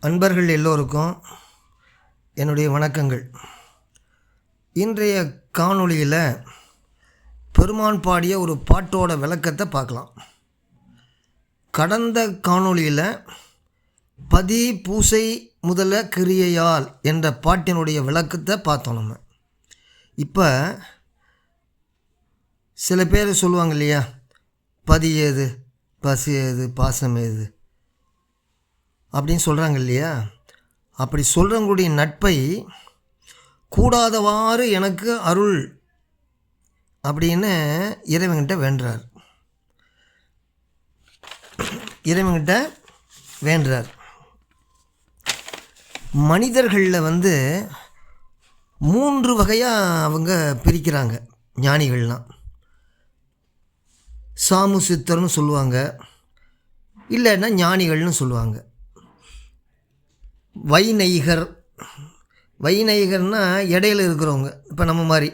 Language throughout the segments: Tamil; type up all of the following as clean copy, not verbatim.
அன்பர்கள் எல்லோருக்கும் என்னுடைய வணக்கங்கள். இன்றைய காணொளியில் பெருமான் பாடிய ஒரு பாட்டோட விளக்கத்தை பார்க்கலாம். கடந்த காணொளியில் பதி பூசை முதல கிரியையால் என்ற பாட்டினுடைய விளக்கத்தை பார்த்தோம். நம்ம இப்போ சில பேர் சொல்லுவாங்க இல்லையா, பதி ஏது, பசி ஏது, பாசம் ஏது அப்படின்னு சொல்கிறாங்க இல்லையா. அப்படி சொல்கிறவங்களுடைய நட்பை கூடாதவாறு எனக்கு அருள் அப்படின்னு இறைவன்கிட்ட வேண்டுறார். மனிதர்களில் 3 வகையாக அவங்க பிரிக்கிறாங்க. ஞானிகள்லாம் சாமு சித்தர்னு சொல்லுவாங்க, இல்லைன்னா ஞானிகள்னு சொல்லுவாங்க. வைநைகர்னால் இடையில இருக்கிறவங்க, இப்போ நம்ம மாதிரி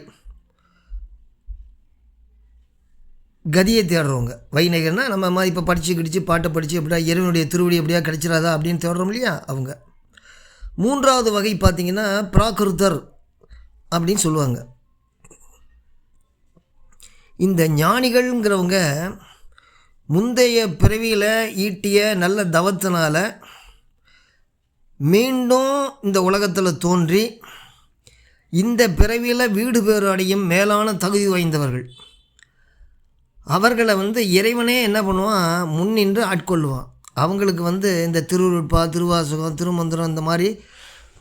கதியை தேடுறவங்க. வைநைகர்னால் நம்ம மாதிரி இப்போ படித்து பாட்டை படித்து எப்படியா இறைவனுடைய திருவடி எப்படியா கிடைச்சிடாதா அப்படின்னு தேடுறோம் இல்லையா, அவங்க. 3வது வகை பார்த்திங்கன்னா பிராகிருதர் அப்படின்னு சொல்லுவாங்க. இந்த ஞானிகள்ங்கிறவங்க முந்தைய பிறவியில் ஈட்டிய நல்ல தவத்தினால மீண்டும் இந்த உலகத்தில் தோன்றி இந்த பிறவியில் வீடு பேறு அடையும் மேலான தகுதி வாய்ந்தவர்கள். அவர்களை இறைவனே என்ன பண்ணுவான், முன்னின்று ஆட்கொள்ளுவான். அவங்களுக்கு இந்த திருவருட்பா, திருவாசகம், திருமந்திரம் இந்த மாதிரி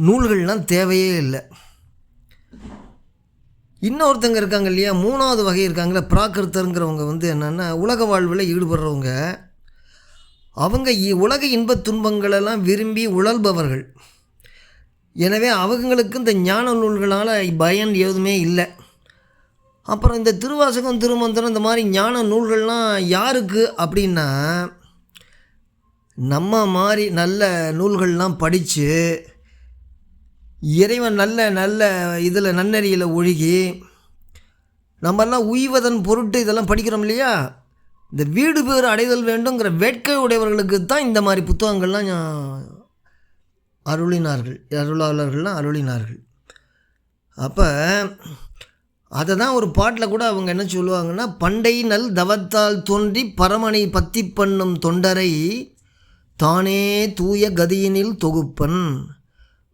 நூல்கள்லாம் தேவையே இல்லை. இன்னொருத்தங்க இருக்காங்க இல்லையா, 3வது வகை இருக்காங்களே பிராகிருத்தருங்கிறவங்க என்னென்னா உலக வாழ்வில் ஈடுபடுறவங்க. அவங்க உலக இன்பத் துன்பங்களெல்லாம் விரும்பி உழல்பவர்கள். எனவே அவங்களுக்கு இந்த ஞான நூல்களால் பயன் எதுவுமே இல்லை. அப்புறம் இந்த திருவாசகம், திருமந்திரம் இந்த மாதிரி ஞான நூல்கள்லாம் யாருக்கு அப்படின்னா, நம்ம மாதிரி நல்ல நூல்கள்லாம் படித்து இறைவன் நல்ல இதில் நன்னறியில் ஒழுகி நம்மெல்லாம் உய்வதன் பொருட்டு இதெல்லாம் படிக்கிறோம் இல்லையா. இந்த வீடு பேறு அடைதல் வேண்டுங்கிற வேட்கை உடையவர்களுக்கு தான் இந்த மாதிரி புத்தகங்கள்லாம் அருளாளர்கள்லாம் அருளினார்கள். அப்போ அதை தான் ஒரு பாட்டில் கூட அவங்க என்ன சொல்லுவாங்கன்னா, பண்டை நல் தவத்தால் தோன்றி பரமனை பத்தி பண்ணும் தொண்டரை தானே தூய கதியினில் தொகுப்பன்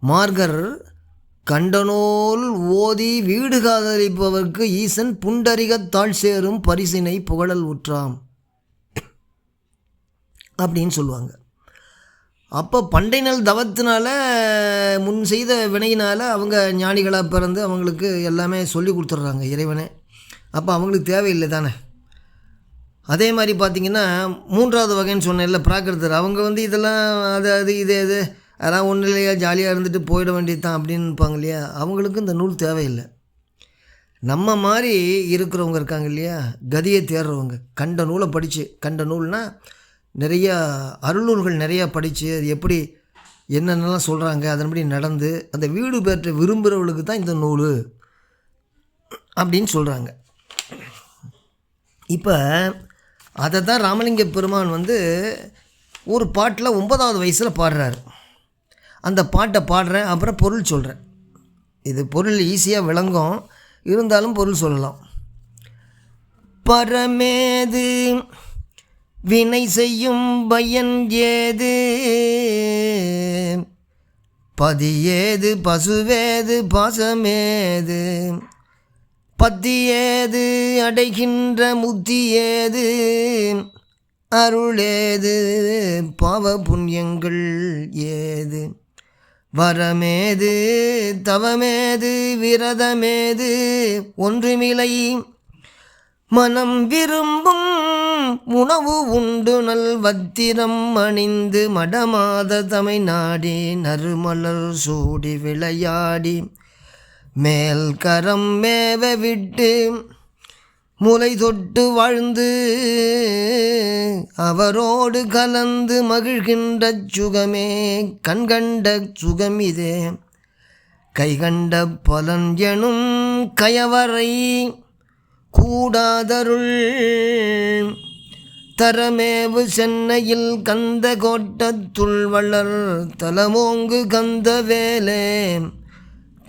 மார்கர் கண்டனோல் ஓதி வீடு காதலிப்பவர்க்கு ஈசன் புண்டரிகத்தாள் சேரும் பரிசினை புகழல் உற்றாம் அப்படின்னு சொல்லுவாங்க. அப்போ பண்டை நாள் தவத்தினால முன் செய்த வினையினால் அவங்க ஞானிகளாக பிறந்து அவங்களுக்கு எல்லாமே சொல்லி கொடுத்துட்றாங்க இறைவனே. அப்போ அவங்களுக்கு தேவையில்லை தானே. அதே மாதிரி பார்த்திங்கன்னா 3வது வகைன்னு சொன்னேன்ல பிராகிருதர், அவங்க இதெல்லாம் அது இது அதெல்லாம் ஒன்றும் இல்லையா, ஜாலியாக இருந்துட்டு போயிட வேண்டியது தான் அப்படின்னு இருப்பாங்க இல்லையா. அவங்களுக்கு இந்த நூல் தேவையில்லை. நம்ம மாதிரி இருக்கிறவங்க இருக்காங்க இல்லையா, கதியை தேடுறவங்க, கண்ட நூலை படித்து, கண்ட நூல்னால் நிறையா அருள்நூல்கள் நிறையா படித்து அது எப்படி என்னென்னலாம் சொல்கிறாங்க அதன்படி நடந்து அந்த வீடு பெற்ற விரும்புகிறவர்களுக்கு தான் இந்த நூல் அப்படின்னு சொல்கிறாங்க. இப்போ அதை தான் ராமலிங்க பெருமான் ஒரு பாட்டில் 9வது வயசில் பாடுறாரு. அந்த பாட்டை பாடுறேன், அப்புறம் பொருள் சொல்கிறேன். இது பொருள் ஈஸியாக விளங்கும், இருந்தாலும் பொருள் சொல்லலாம். பரமேது வினை செய்யும் பயன் ஏது, பதியேது பசுவேது பாசமேது, பத்தியேது அடைகின்ற முத்தியேது, அருளேது பாவ புண்ணியங்கள் ஏது, வரமேது தவமேது விரதமேது, ஒன்றுமிலை மனம் விரும்பும் உணவு உண்டு நல் வத்திரம் அணிந்து மடமாத தமை நாடி நறுமலர் சூடி விளையாடி மேல் கரம் மேவ விட்டு முலை தொட்டு வாழ்ந்து அவரோடு கலந்து மகிழ்கின்ற சுகமே கண்கண்ட சுகமிதே கைகண்ட பலன் எனும் கயவரை கூடாதருள் தரமேவு சென்னையில் கந்த கோட்டத்துள் வளர் தலமோங்கு கந்த வேலே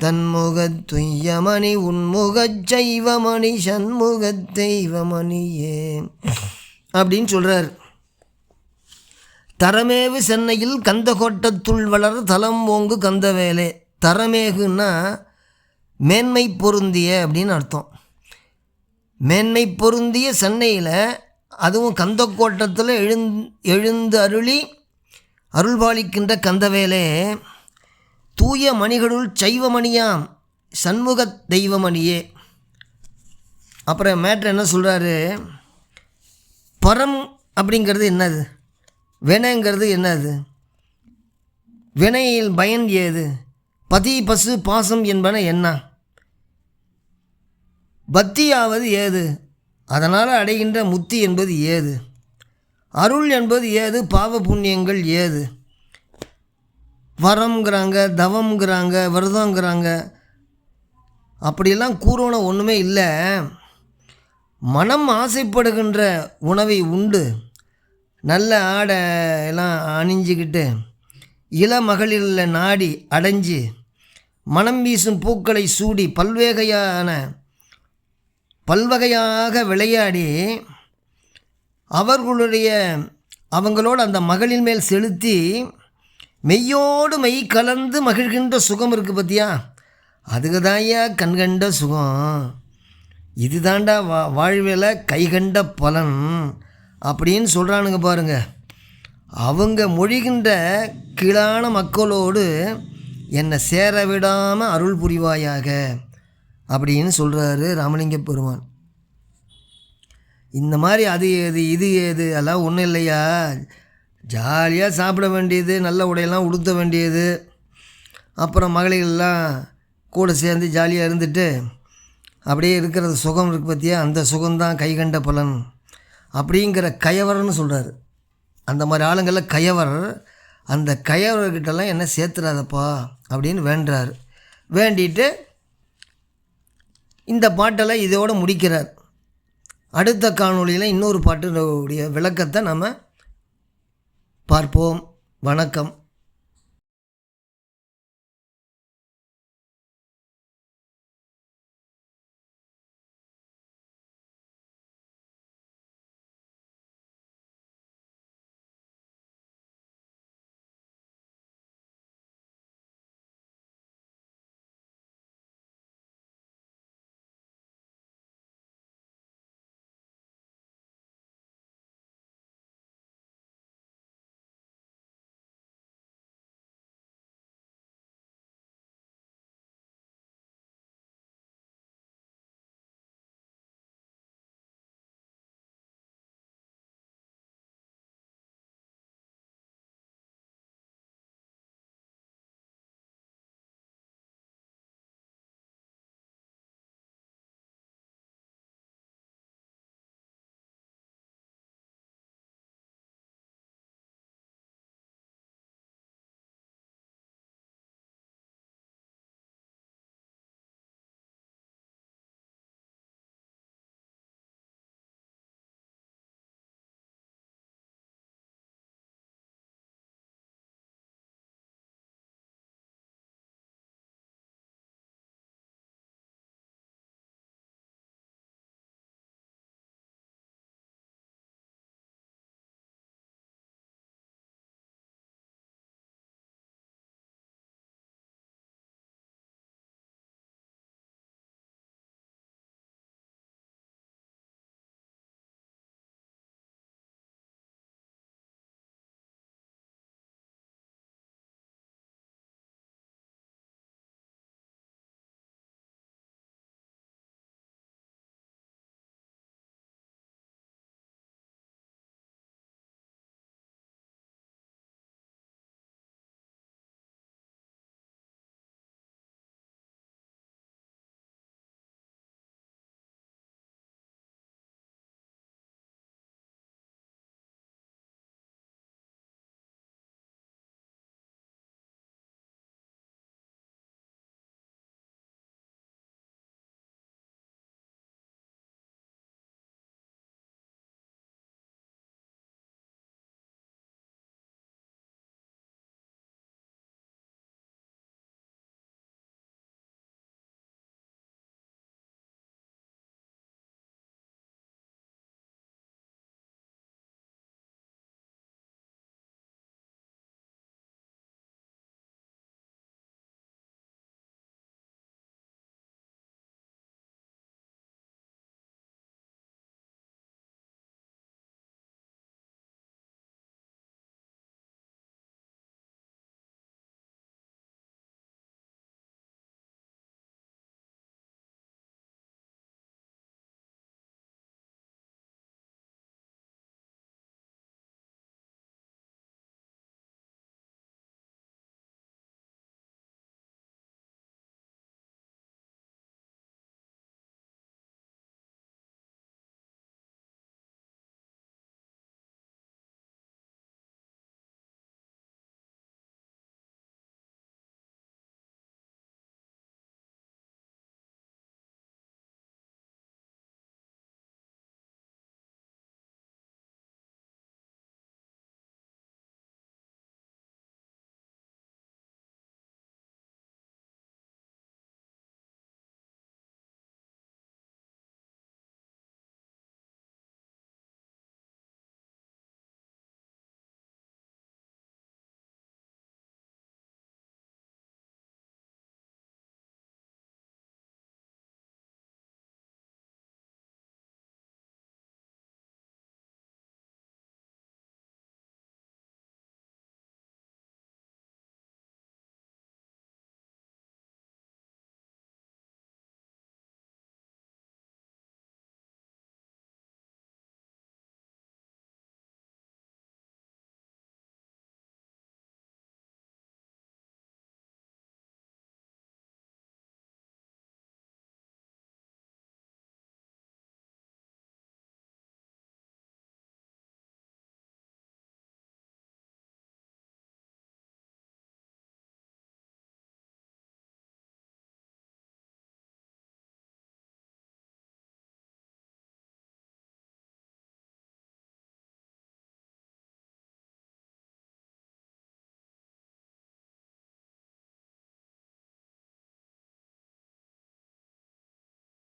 தன்முகத் துய்யமணி உன்முகச் சைவமணி சண்முகத் தெய்வமணியே அப்படின்னு சொல்கிறார். தரமேவு சென்னையில் கந்த கோட்டத்துள் வளர் தலம் ஓங்கு கந்தவேலே. தரமேகுன்னா மேன்மை பொருந்திய அப்படின்னு அர்த்தம். மேன்மை பொருந்திய சென்னையில், அதுவும் கந்த கோட்டத்தில் எழுந்து அருளி அருள்பாலிக்கின்ற கந்தவேலே தூய மணிகளுள் சைவமணியாம் சண்முக தெய்வமணியே. அப்புறம் மேட்ரு என்ன சொல்கிறாரு, பரம் அப்படிங்கிறது என்னது, வினைங்கிறது என்னது, வினையில் பயன் ஏது, பதி பசு பாசம் என்பன என்ன, பக்தியாவது ஏது, அதனால் அடைகின்ற முத்தி என்பது ஏது, அருள் என்பது ஏது, பாவ புண்ணியங்கள் ஏது, வரம்ங்கிறாங்க, தவம்ங்கிறாங்க, விரதங்கிறாங்க. அப்படியெல்லாம் கூறணும் ஒன்றுமே இல்லை. மனம் ஆசைப்படுகின்ற உணவை உண்டு, நல்ல ஆடை எல்லாம் அணிஞ்சிக்கிட்டு இளமகளில் நாடி அடைஞ்சு மனம் வீசும் பூக்களை சூடி பல்வகையாக விளையாடி அவங்களோடு அந்த மகளின் மேல் செலுத்தி மெய்யோடு மெய் கலந்து மகிழ்கின்ற சுகம் இருக்குது பார்த்தியா, அதுக்கு தான்யா கண்கண்ட சுகம், இது தாண்டா வாழ்வில் கைகண்ட பலன் அப்படின்னு சொல்கிறானுங்க பாருங்க. அவங்க மொழிகின்ற கீழான மக்களோடு என்னை சேர விடாமல் அருள் புரிவாயாக அப்படின்னு சொல்கிறாரு ராமலிங்க பெருமான். இந்த மாதிரி அது ஏது இது ஏது அதெல்லாம் ஒன்றும் இல்லையா, ஜாலியாக சாப்பிட வேண்டியது, நல்ல உடையெல்லாம் உடுத்த வேண்டியது, அப்புறம் மகளிரெல்லாம் கூட சேர்ந்து ஜாலியாக இருந்துட்டு அப்படியே இருக்கிறது சுகம் இருக்குது பார்த்தியா, அந்த சுகம்தான் கைகண்ட பலன் அப்படிங்கிற கயவர்னு சொல்கிறாரு. அந்த மாதிரி ஆளுங்களில் கயவர், அந்த கயவர்கிட்டலாம் என்ன சேர்த்துறாதப்பா அப்படின்னு வேண்டுறாரு. வேண்டிட்டு இந்த பாட்டெல்லாம் இதோடு முடிக்கிறார். அடுத்த காணொளியில் இன்னொரு பாட்டுடைய விளக்கத்தை நம்ம பார்ப்போம். வணக்கம்.